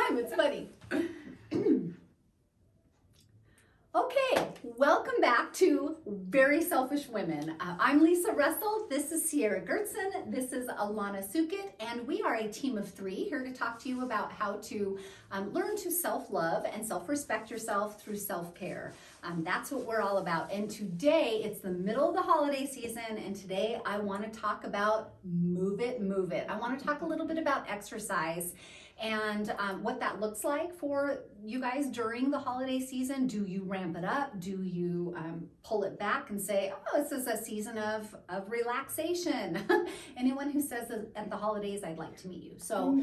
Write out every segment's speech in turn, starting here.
time. It's funny. Okay, welcome back to Very Selfish Women. I'm Lisa Russell, this is Sierra Gertson, this is Alana Sukit, and we are a team of three here to talk to you about how to learn to self-love and self-respect yourself through self-care. That's what we're all about. And today, it's the middle of the holiday season, and today I want to talk about move it, move it. I want to talk a little bit about exercise and what that looks like for you guys during the holiday season. Do you ramp it up? Do you pull it back and say, oh, this is a season of relaxation? Anyone who says that at the holidays, I'd like to meet you. So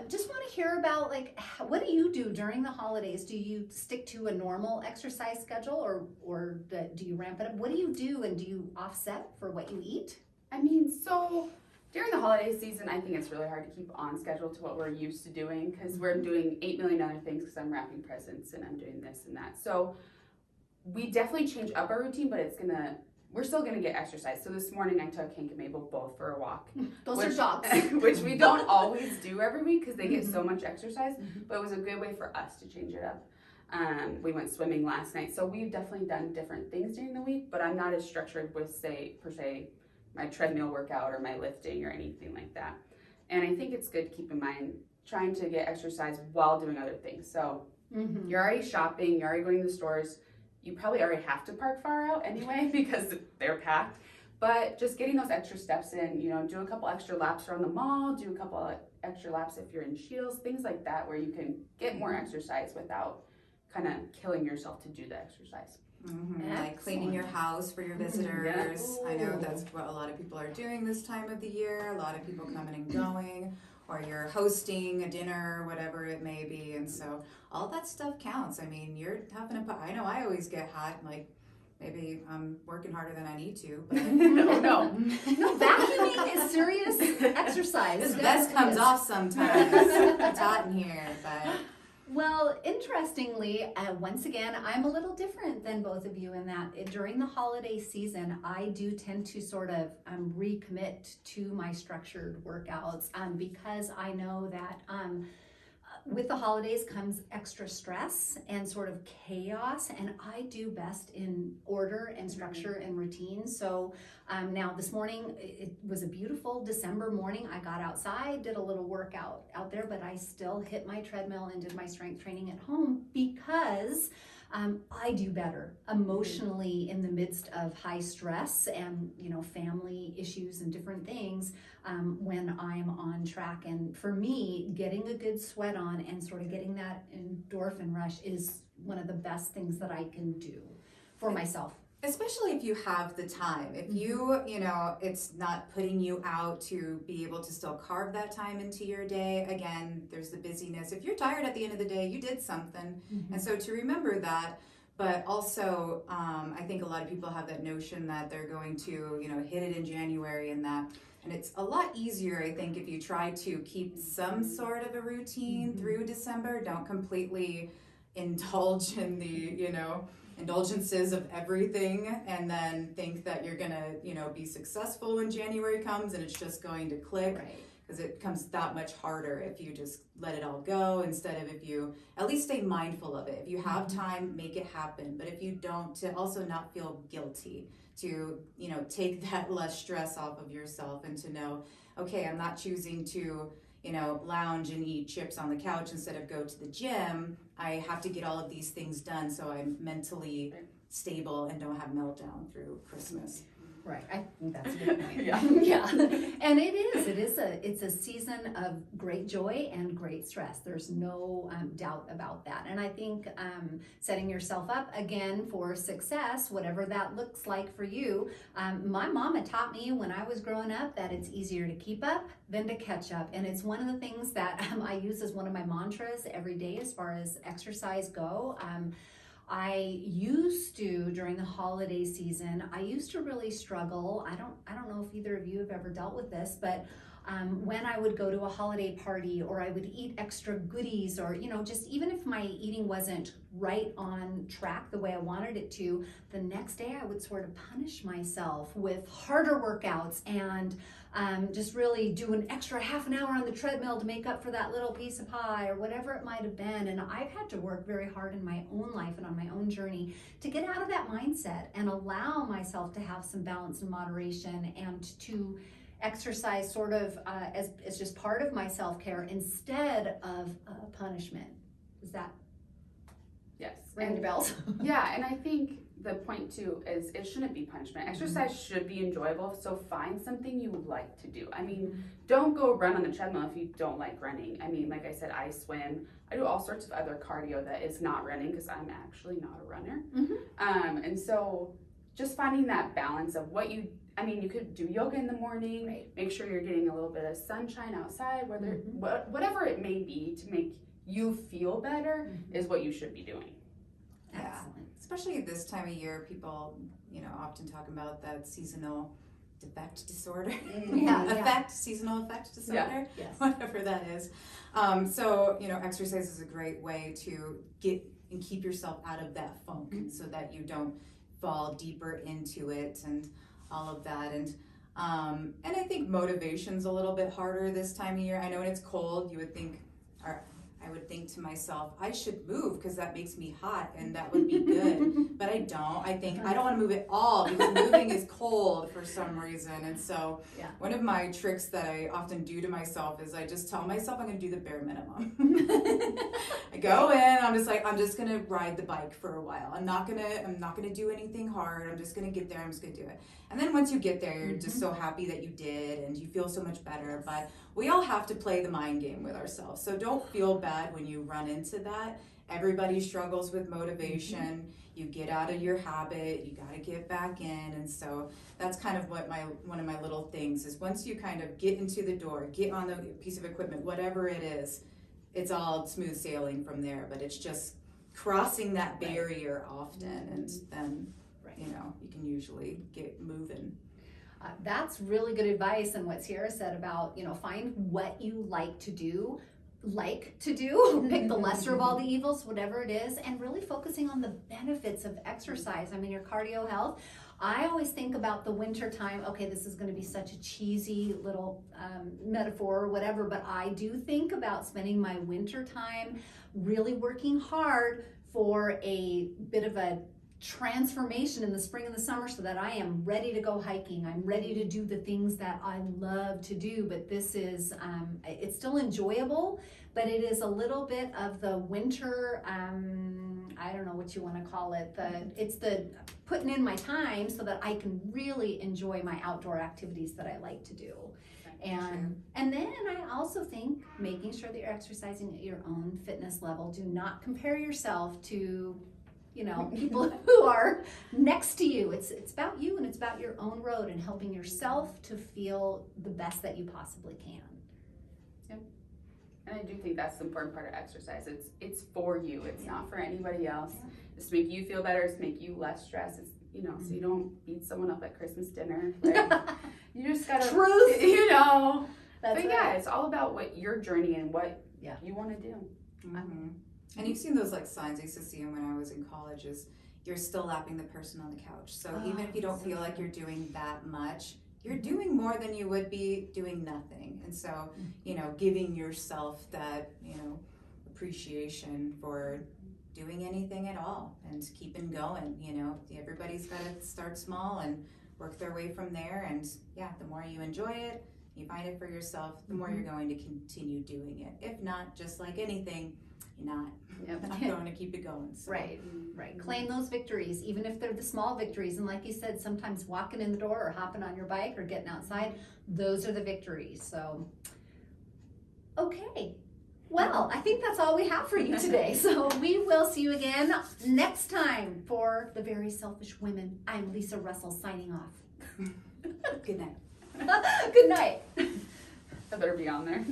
just want to hear about, like, what do you do during the holidays? Do you stick to a normal exercise schedule or do you ramp it up? What do you do, and do you offset for what you eat? I mean, so during the holiday season, I think it's really hard to keep on schedule to what we're used to doing, because we're doing 8 million other things, because I'm wrapping presents and I'm doing this and that. So we definitely change up our routine, but we're still gonna get exercise. So this morning I took Hank and Mabel both for a walk. Those are dogs. Which we don't always do every week because they get so much exercise, but it was a good way for us to change it up. We went swimming last night. So we've definitely done different things during the week, but I'm not as structured with, per se, my treadmill workout or my lifting or anything like that. And I think it's good to keep in mind trying to get exercise while doing other things. So you're already shopping, you're already going to the stores, you probably already have to park far out anyway because they're packed. But just getting those extra steps in, do a couple extra laps around the mall, do a couple extra laps if you're in Shields, things like that, where you can get more exercise without kind of killing yourself to do the exercise. Like cleaning your house for your visitors. I know that's what a lot of people are doing this time of the year. A lot of people coming and going, or you're hosting a dinner, whatever it may be. And so all that stuff counts. I mean, you're having to I know I always get hot, like maybe I'm working harder than I need to, but No, vacuuming is serious exercise. This vest comes off sometimes. It's hot in here, but well, interestingly, once again, I'm a little different than both of you in that during the holiday season, I do tend to sort of recommit to my structured workouts because I know that with the holidays comes extra stress and sort of chaos, and I do best in order and structure and routine. So now this morning, it was a beautiful December morning. I got outside, did a little workout out there, but I still hit my treadmill and did my strength training at home because I do better emotionally in the midst of high stress and family issues and different things when I'm on track. And for me, getting a good sweat on and sort of getting that endorphin rush is one of the best things that I can do for myself. Especially if you have the time. If it's not putting you out to be able to still carve that time into your day. Again, there's the busyness. If you're tired at the end of the day, you did something. And so to remember that, but also I think a lot of people have that notion that they're going to, hit it in January and that. And it's a lot easier, I think, if you try to keep some sort of a routine through December. Don't completely indulge in the, indulgences of everything and then think that you're gonna be successful when January comes and it's just going to click, because it becomes that much harder if you just let it all go instead of if you at least stay mindful of it. If you have time, make it happen, but if you don't, to also not feel guilty, to take that less stress off of yourself and to know, okay, I'm not choosing to lounge and eat chips on the couch instead of go to the gym. I have to get all of these things done so I'm mentally stable and don't have meltdown through Christmas. Right, I think that's a good point. Yeah. And it's a season of great joy and great stress. There's no doubt about that. And I think setting yourself up again for success, whatever that looks like for you. My mama taught me when I was growing up that it's easier to keep up than to catch up. And it's one of the things that I use as one of my mantras every day as far as exercise go. I used to, during the holiday season, I used to really struggle. I don't know if either of you have ever dealt with this, but when I would go to a holiday party or I would eat extra goodies or, just even if my eating wasn't right on track the way I wanted it to, the next day I would sort of punish myself with harder workouts and just really do an extra half an hour on the treadmill to make up for that little piece of pie or whatever it might have been. And I've had to work very hard in my own life and on my own journey to get out of that mindset and allow myself to have some balance and moderation, and to exercise sort of as just part of my self-care instead of punishment. Is that Yes. ring the bells? Yeah, and I think the point too is it shouldn't be punishment. Exercise should be enjoyable, so find something you would like to do. I mean, don't go run on the treadmill if you don't like running. I mean, like I said, I swim. I do all sorts of other cardio that is not running because I'm actually not a runner. And so just finding that balance of what you, I mean, you could do yoga in the morning, Right. make sure you're getting a little bit of sunshine outside, whether whatever it may be to make you feel better is what you should be doing. Yeah. Excellent. Especially this time of year, people, often talk about that seasonal defect disorder. Seasonal effect disorder, Yes. whatever that is. So, exercise is a great way to get and keep yourself out of that funk so that you don't fall deeper into it and all of that. And I think motivation's a little bit harder this time of year. I know when it's cold, you would think, I would think to myself, I should move because that makes me hot and that would be good. But I don't. I think I don't want to move at all because moving is cold for some reason. And so one of my tricks that I often do to myself is I just tell myself I'm going to do the bare minimum. I go in, I'm just going to ride the bike for a while. I'm not going to do anything hard. I'm just going to get there. I'm just going to do it. And then once you get there, you're just so happy that you did and you feel so much better. But we all have to play the mind game with ourselves. So don't feel bad when you run into that. Everybody struggles with motivation. You get out of your habit, you got to get back in. And so that's kind of what one of my little things is. Once you kind of get into the door, get on the piece of equipment, whatever it is, it's all smooth sailing from there. But it's just crossing that barrier often, and then you can usually get moving. That's really good advice, and what Sierra said about, find what you like to do, pick the lesser of all the evils, whatever it is, and really focusing on the benefits of exercise. I mean, your cardio health. I always think about the winter time. Okay, this is going to be such a cheesy little metaphor or whatever, but I do think about spending my winter time really working hard for a bit of a transformation in the spring and the summer so that I am ready to go hiking. I'm ready to do the things that I love to do, but this is, it's still enjoyable, but it is a little bit of the winter, I don't know what you want to call it, it's the putting in my time so that I can really enjoy my outdoor activities that I like to do. And then I also think making sure that you're exercising at your own fitness level. Do not compare yourself to people who are next to you. It's about you, and it's about your own road and helping yourself to feel the best that you possibly can. Yep. And I do think that's the important part of exercise. It's for you. It's not for anybody else. It's to make you feel better. It's to make you less stressed. It's so you don't beat someone up at Christmas dinner. Right? You just gotta Truth. That's but yeah, it's all about what your journey and what you want to do. Mm-hmm. And you've seen those signs. I used to see them when I was in college. Is you're still lapping the person on the couch. So even if you don't feel like you're doing that much, you're doing more than you would be doing nothing. And so giving yourself that appreciation for doing anything at all and keeping going. Everybody's got to start small and work their way from there. And the more you enjoy it, you find it for yourself, the more you're going to continue doing it. If not, just like anything, you're not going to keep it going. So. Right. Claim those victories, even if they're the small victories. And like you said, sometimes walking in the door or hopping on your bike or getting outside, those are the victories. So, okay. Well, I think that's all we have for you today. So we will see you again next time for The Very Selfish Women. I'm Lisa Russell signing off. Good night. Good night. I better be on there.